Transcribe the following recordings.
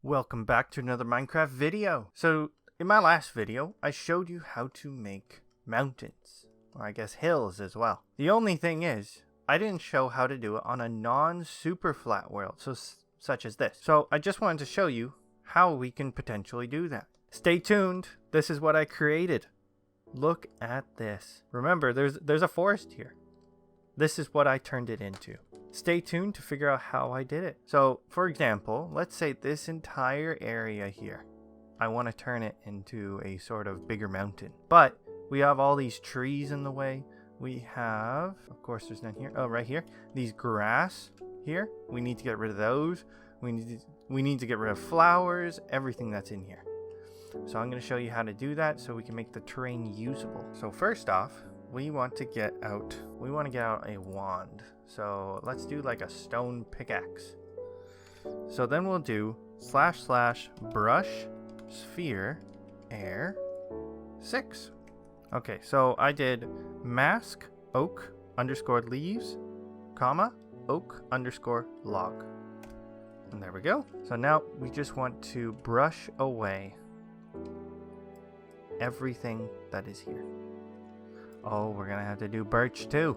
Welcome back to another Minecraft video. So in my last video, I showed you how to make mountains, or I guess hills as well. The only thing is, I didn't show how to do it on a non-super flat world, such as this. So I just wanted to show you how we can potentially do that. Stay tuned. This is what I created. Look at this. Remember, there's a forest here. This is what I turned it into. Stay tuned to figure out how I did it. So, for example, let's say this entire area here, I want to turn it into a sort of bigger mountain. But we have all these trees in the way. We have, of course there's none here. Oh, right here. These grass here. We need to get rid of those. We need to get rid of flowers, everything that's in here. So I'm going to show you how to do that so we can make the terrain usable. So first off, we want to get out a wand. So let's do like a stone pickaxe. So then we'll do / brush sphere air 6. Okay, so I did mask oak _ leaves, comma, oak _ log. And there we go. So now we just want to brush away everything that is here. Oh, we're gonna have to do birch too.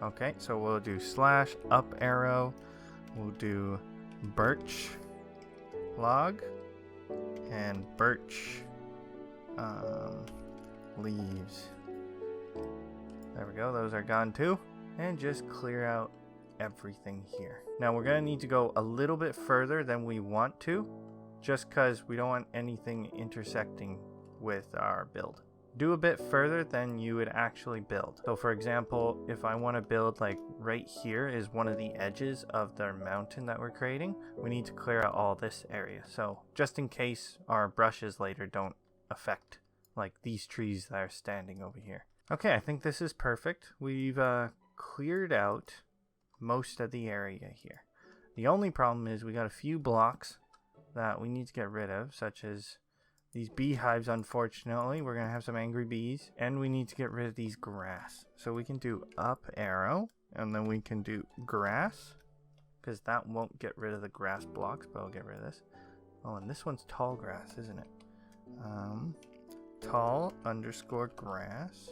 Okay, so we'll do / up arrow. We'll do birch log and birch leaves. There we go, those are gone too. And just clear out everything here. Now we're gonna need to go a little bit further than we want to, just because we don't want anything intersecting with our build. Do a bit further than you would actually build. So for example, if I want to build like right here is one of the edges of the mountain that we're creating, we need to clear out all this area. So just in case our brushes later don't affect like these trees that are standing over here. Okay, I think this is perfect. We've cleared out most of the area here. The only problem is we got a few blocks that we need to get rid of, such as these beehives. Unfortunately, we're gonna have some angry bees, and we need to get rid of these grass. So we can do up arrow, and then we can do grass, because that won't get rid of the grass blocks, but I'll get rid of this. Oh, and this one's tall grass, isn't it? Tall _ grass.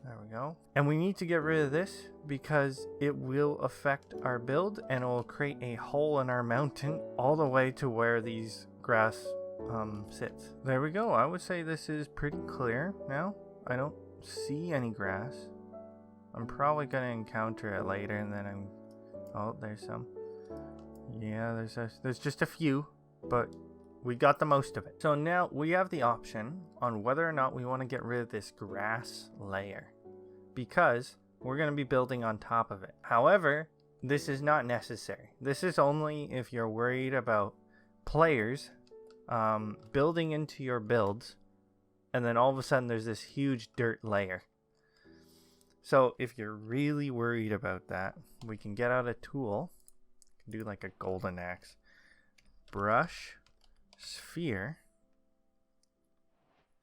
There we go. And we need to get rid of this because it will affect our build, and it will create a hole in our mountain all the way to where these grass sits. There we go. I would say this is pretty clear now. I don't see any grass. I'm probably going to encounter it later, and then oh, there's some. Yeah, there's just a few, but we got the most of it. So now we have the option on whether or not we want to get rid of this grass layer, because we're going to be building on top of it. However, this is not necessary. This is only if you're worried about players building into your builds, and then all of a sudden there's this huge dirt layer. So if you're really worried about that, we can get out a tool. Do like a golden axe. Brush sphere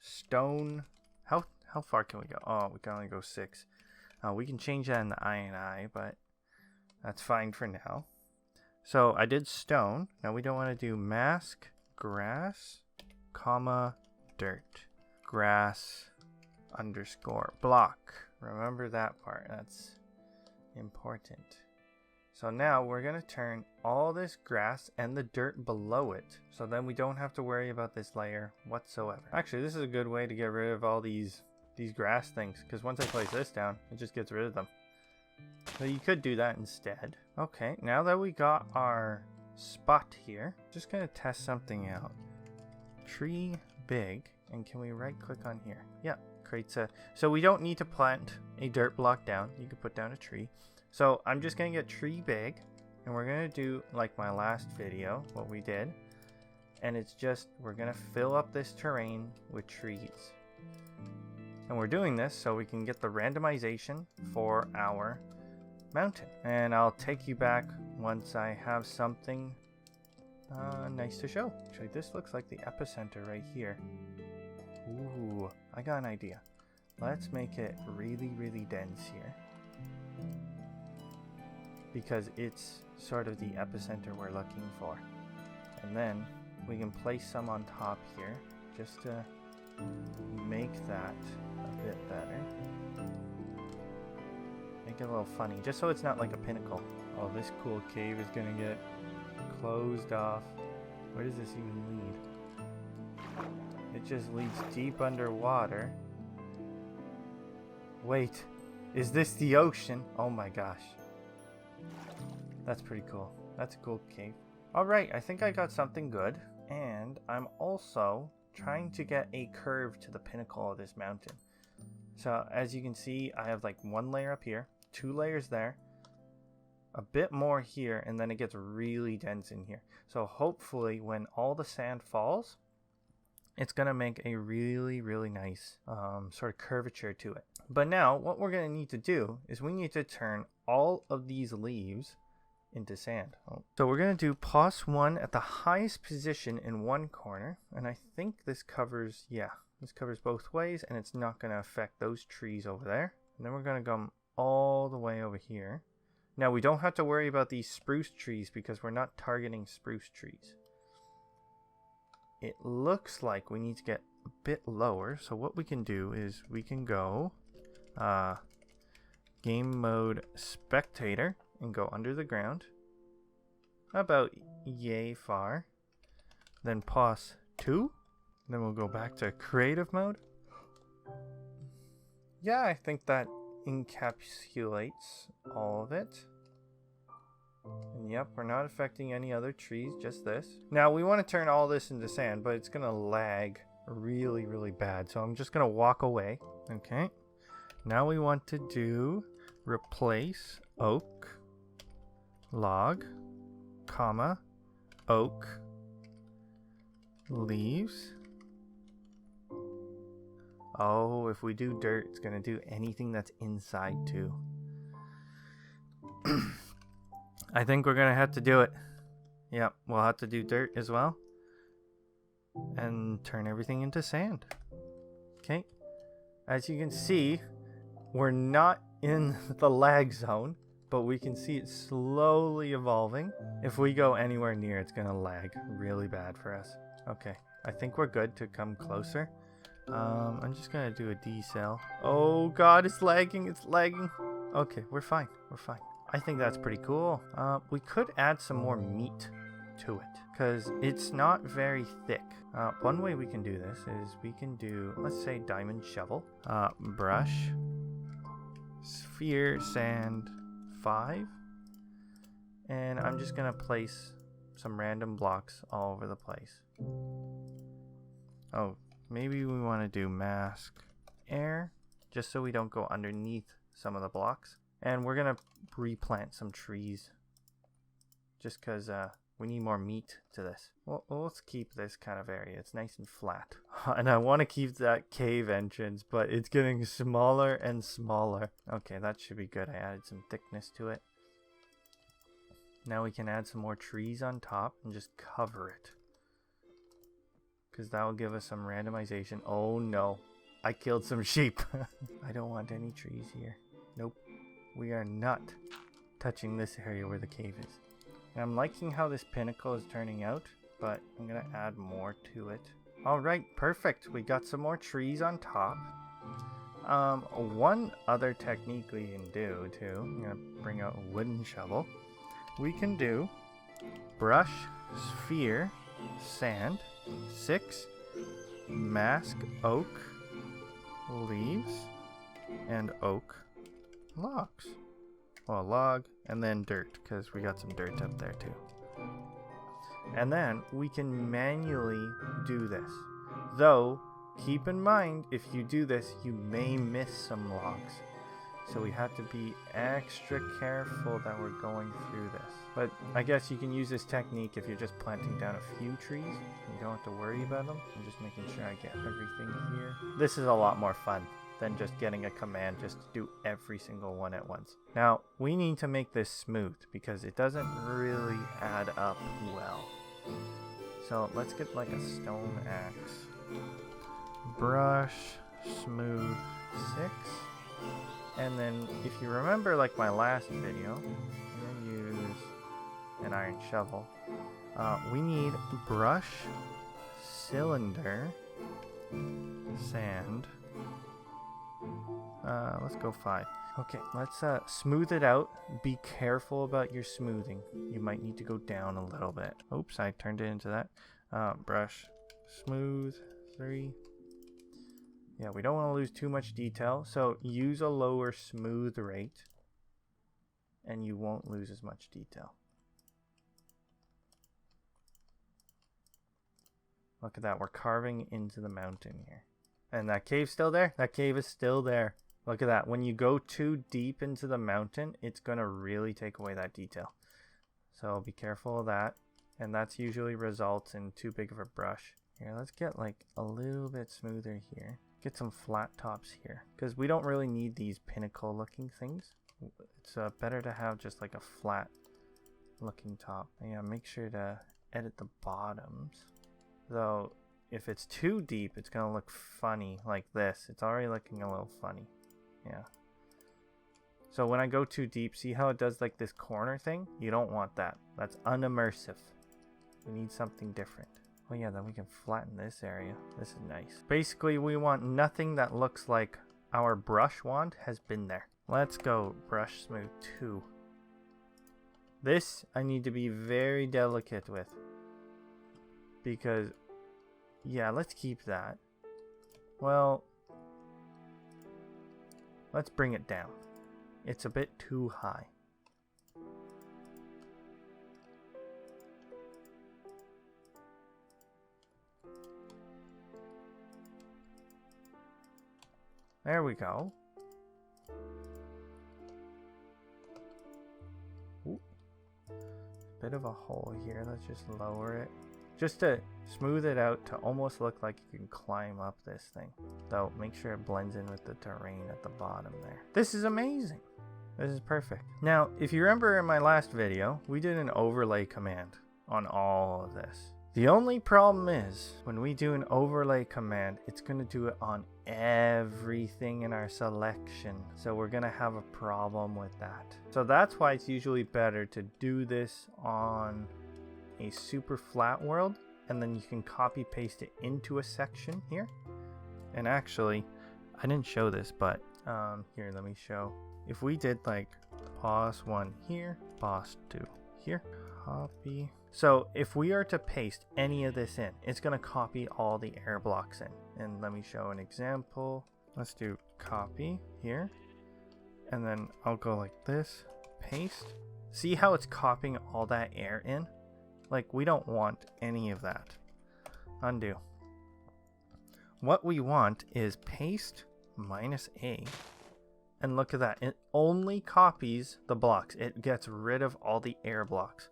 stone. How far can we go? Oh, we can only go 6. We can change that in the INI, but that's fine for now. So I did stone. Now we don't want to do mask grass, comma, dirt. Grass _ block. Remember that part. That's important. So now we're going to turn all this grass and the dirt below it, so then we don't have to worry about this layer whatsoever. Actually, this is a good way to get rid of all these grass things, because once I place this down, it just gets rid of them. So you could do that instead. Okay, now that we got our spot here, just gonna test something out. Tree big, and can we right click on here? Yeah, creates a, so we don't need to plant a dirt block down. You can put down a tree. So I'm just gonna get tree big, and we're gonna do like my last video, what we did, and it's just, we're gonna fill up this terrain with trees. And we're doing this so we can get the randomization for our mountain. And I'll take you back once I have something nice to show. Actually, this looks like the epicenter right here. Ooh, I got an idea. Let's make it really, really dense here, because it's sort of the epicenter we're looking for. And then we can place some on top here just to make that a bit better. Make it a little funny, just so it's not like a pinnacle. Oh, this cool cave is gonna get closed off. Where does this even lead? It just leads deep underwater. Wait, is this the ocean? Oh my gosh. That's pretty cool. That's a cool cave. Alright, I think I got something good. And I'm also trying to get a curve to the pinnacle of this mountain. So as you can see, I have like 1 layer up here, 2 layers there, a bit more here, and then it gets really dense in here. So hopefully when all the sand falls, it's going to make a really, really nice sort of curvature to it. But now what we're going to need to do is we need to turn all of these leaves into sand. So we're going to do pos 1 at the highest position in one corner. And I think this covers, yeah, this covers both ways, and it's not going to affect those trees over there. And then we're going to come all the way over here. Now we don't have to worry about these spruce trees because we're not targeting spruce trees. It looks like we need to get a bit lower. So what we can do is we can go game mode spectator and go under the ground about yay far. Then pos 2. Then we'll go back to creative mode. Yeah, I think that encapsulates all of it. And yep, we're not affecting any other trees, just this. Now we want to turn all this into sand, but it's gonna lag really, really bad. So I'm just gonna walk away. Okay. Now we want to do replace oak, log, comma, oak, leaves. Oh, if we do dirt, it's gonna do anything that's inside too. I think we're gonna have to do it. Yep, we'll have to do dirt as well. And turn everything into sand. Okay. As you can see, we're not in the lag zone, but we can see it slowly evolving. If we go anywhere near, it's gonna lag really bad for us. Okay, I think we're good to come closer. I'm just gonna do a desel. Oh god, it's lagging, it's lagging. Okay, we're fine, we're fine. I think that's pretty cool. We could add some more meat to it because it's not very thick. One way we can do this is we can do, let's say, diamond shovel, brush, sphere, sand, 5, and I'm just gonna place some random blocks all over the place. Oh, maybe we want to do mask air just so we don't go underneath some of the blocks. And we're gonna replant some trees just because we need more meat to this. Well, let's keep this kind of area. It's nice and flat. And I want to keep that cave entrance, but it's getting smaller and smaller. Okay, that should be good. I added some thickness to it. Now we can add some more trees on top and just cover it, because that will give us some randomization. Oh no, I killed some sheep. I don't want any trees here. Nope. We are not touching this area where the cave is. And I'm liking how this pinnacle is turning out, but I'm going to add more to it. Alright, perfect. We got some more trees on top. One other technique we can do too, I'm going to bring out a wooden shovel. We can do brush, sphere, sand, 6, mask, oak, leaves, and oak. Logs. Well, log and then dirt, because we got some dirt up there too. And then we can manually do this. Though, keep in mind, if you do this, you may miss some logs. So we have to be extra careful that we're going through this. But I guess you can use this technique if you're just planting down a few trees. You don't have to worry about them. I'm just making sure I get everything here. This is a lot more fun than just getting a command just to do every single one at once. Now, we need to make this smooth because it doesn't really add up well. So let's get like a stone axe. Brush, smooth, 6. And then if you remember like my last video, I'm gonna use an iron shovel. We need brush, cylinder, sand. Let's go 5. Okay, let's smooth it out. Be careful about your smoothing. You might need to go down a little bit. Oops, I turned it into that. Brush, smooth, 3. Yeah, we don't want to lose too much detail, so use a lower smooth rate and you won't lose as much detail. Look at that, we're carving into the mountain here. And that cave's still there? That cave is still there. Look at that. When you go too deep into the mountain, it's going to really take away that detail. So be careful of that. And that's usually results in too big of a brush. Here, let's get like a little bit smoother here. Get some flat tops here. Because we don't really need these pinnacle looking things. It's better to have just like a flat looking top. And yeah, make sure to edit the bottoms. Though, if it's too deep, it's going to look funny like this. It's already looking a little funny. Yeah. So when I go too deep, see how it does like this corner thing? You don't want that. That's unimmersive. We need something different. Oh yeah, then we can flatten this area. This is nice. Basically, we want nothing that looks like our brush wand has been there. Let's go brush smooth 2. This I need to be very delicate with. Because, yeah, let's keep that. Well, let's bring it down. It's a bit too high. There we go. Ooh. Bit of a hole here. Let's just lower it. Just to smooth it out to almost look like you can climb up this thing. Though, make sure it blends in with the terrain at the bottom there. This is amazing. This is perfect. Now, if you remember in my last video, we did an overlay command on all of this. The only problem is, when we do an overlay command, it's going to do it on everything in our selection. So we're going to have a problem with that. So that's why it's usually better to do this on a super flat world, and then you can copy paste it into a section here. And actually, I didn't show this, but here, let me show. If we did like pos 1 here, pos 2 here, copy. So if we are to paste any of this in, it's going to copy all the air blocks in. And let me show an example. Let's do copy here, and then I'll go like this, paste. See how it's copying all that air in? Like, we don't want any of that. Undo. What we want is paste -A. And look at that. It only copies the blocks. It gets rid of all the air blocks.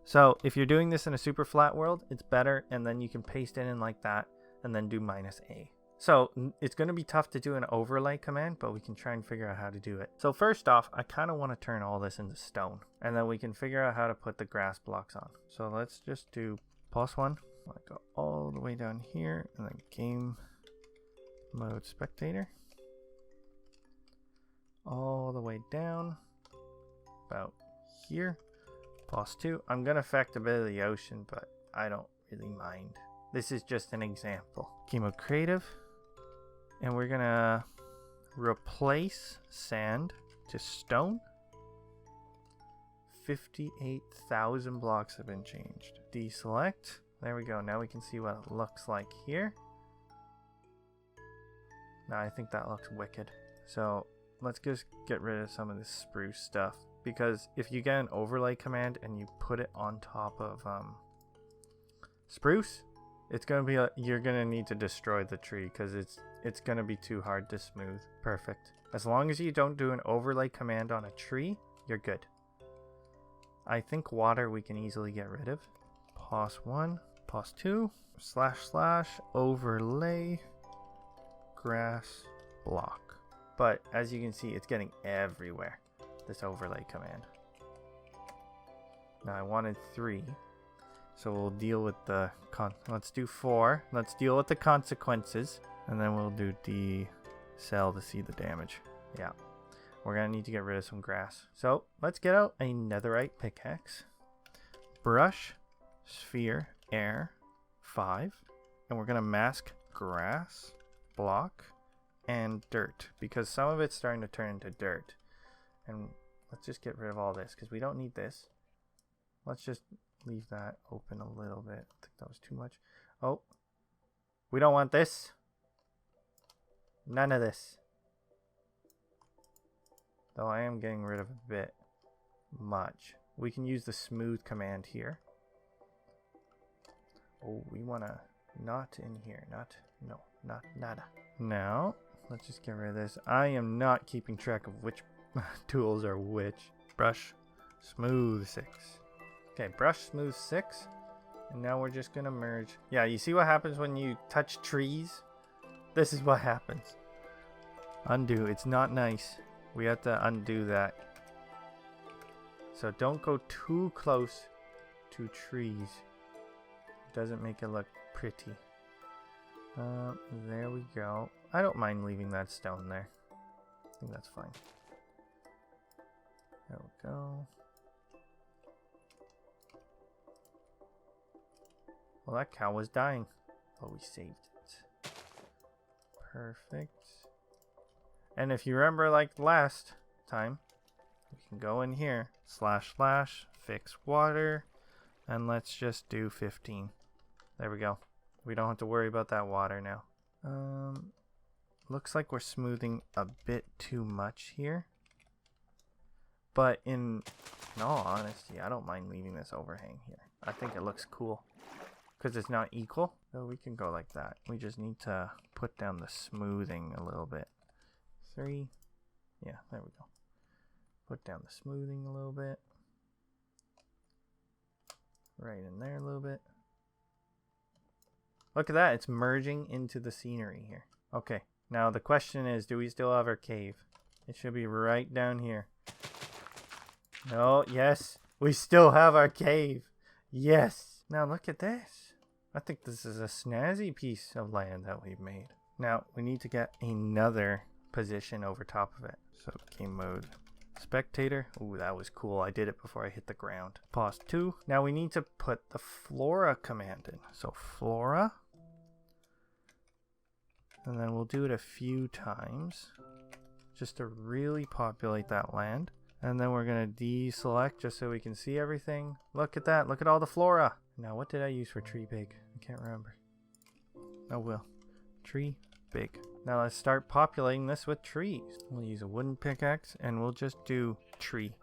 So if you're doing this in a super flat world, it's better. And then you can paste it in like that and then do -A. So it's going to be tough to do an overlay command, but we can try and figure out how to do it. So first off, I kind of want to turn all this into stone, and then we can figure out how to put the grass blocks on. So let's just do pos 1. I'll go all the way down here, and then game mode spectator. All the way down about here. Pos 2. I'm going to affect a bit of the ocean, but I don't really mind. This is just an example. Game mode creative. And we're going to replace sand to stone. 58,000 blocks have been changed. Deselect. There we go. Now we can see what it looks like here. Now I think that looks wicked. So let's just get rid of some of this spruce stuff. Because if you get an overlay command and you put it on top of spruce, it's going to be you're going to need to destroy the tree because it's going to be too hard to smooth. Perfect. As long as you don't do an overlay command on a tree, you're good. I think water we can easily get rid of. Pos 1, pos 2, / overlay grass block. But as you can see, it's getting everywhere, this overlay command. Now I wanted 3. So we'll deal with the let's do 4. Let's deal with the consequences, and then we'll do desel to see the damage. Yeah, we're gonna need to get rid of some grass. So let's get out a netherite pickaxe, brush, sphere, air, 5. And we're going to mask grass, block, and dirt. Because some of it's starting to turn into dirt. And let's just get rid of all this because we don't need this. Let's just leave that open a little bit. I think that was too much. Oh, we don't want this. None of this. Though I am getting rid of a bit much. We can use the smooth command here. Oh, we want to not in here. Not nada. Now, let's just get rid of this. I am not keeping track of which tools are which. Brush, smooth 6. Okay, brush, smooth 6. And now we're just going to merge. Yeah, you see what happens when you touch trees? This is what happens. Undo. It's not nice. We have to undo that. So don't go too close to trees. It doesn't make it look pretty. There we go. I don't mind leaving that stone there. I think that's fine. There we go. Well, that cow was dying, but we saved it. Perfect. And if you remember, like last time, we can go in here, // fix water, and let's just do 15. There we go. We don't have to worry about that water now. Looks like we're smoothing a bit too much here. But in all honesty, I don't mind leaving this overhang here. I think it looks cool. Because it's not equal. So we can go like that. We just need to put down the smoothing a little bit. 3. Yeah, there we go. Put down the smoothing a little bit. Right in there a little bit. Look at that. It's merging into the scenery here. Okay. Now the question is, do we still have our cave? It should be right down here. No, yes. We still have our cave. Yes. Now look at this. I think this is a snazzy piece of land that we've made. Now we need to get another position over top of it. So game mode. Spectator. Ooh, that was cool. I did it before I hit the ground. Pause 2. Now we need to put the Flora command in. So Flora. And then we'll do it a few times. Just to really populate that land. And then we're going to deselect just so we can see everything. Look at that. Look at all the flora. Now what did I use for tree big? I can't remember. Oh well. Tree big. Now let's start populating this with trees. We'll use a wooden pickaxe and we'll just do tree.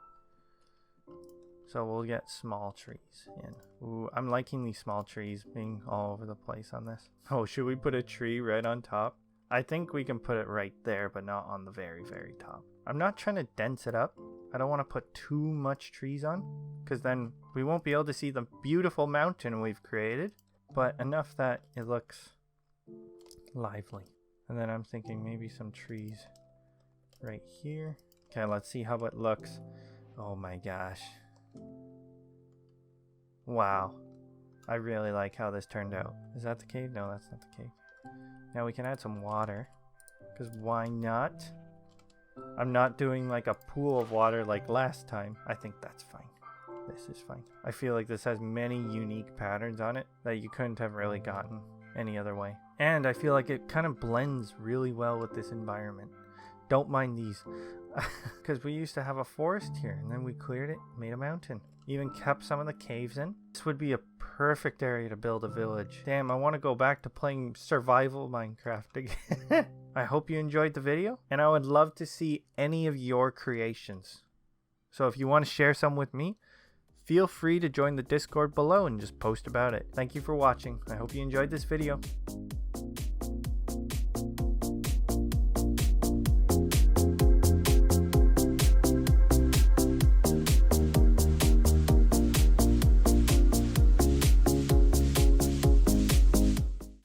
So we'll get small trees in. Ooh, I'm liking these small trees being all over the place on this. Oh, should we put a tree right on top? I think we can put it right there, but not on the very, very top. I'm not trying to dense it up. I don't want to put too much trees on, because then we won't be able to see the beautiful mountain we've created, but enough that it looks lively. And then I'm thinking maybe some trees right here. Okay, let's see how it looks. Oh my gosh. Wow. I really like how this turned out. Is that the cave? No, that's not the cave. Now we can add some water, because why not? I'm not doing like a pool of water like last time. I think that's fine. This is fine. I feel like this has many unique patterns on it that you couldn't have really gotten any other way. And I feel like it kind of blends really well with this environment. Don't mind these. Because we used to have a forest here, and then we cleared it, made a mountain. Even kept some of the caves in. This would be a perfect area to build a village. Damn, I want to go back to playing survival Minecraft again. I hope you enjoyed the video, and I would love to see any of your creations. So if you want to share some with me, feel free to join the Discord below and just post about it. Thank you for watching. I hope you enjoyed this video.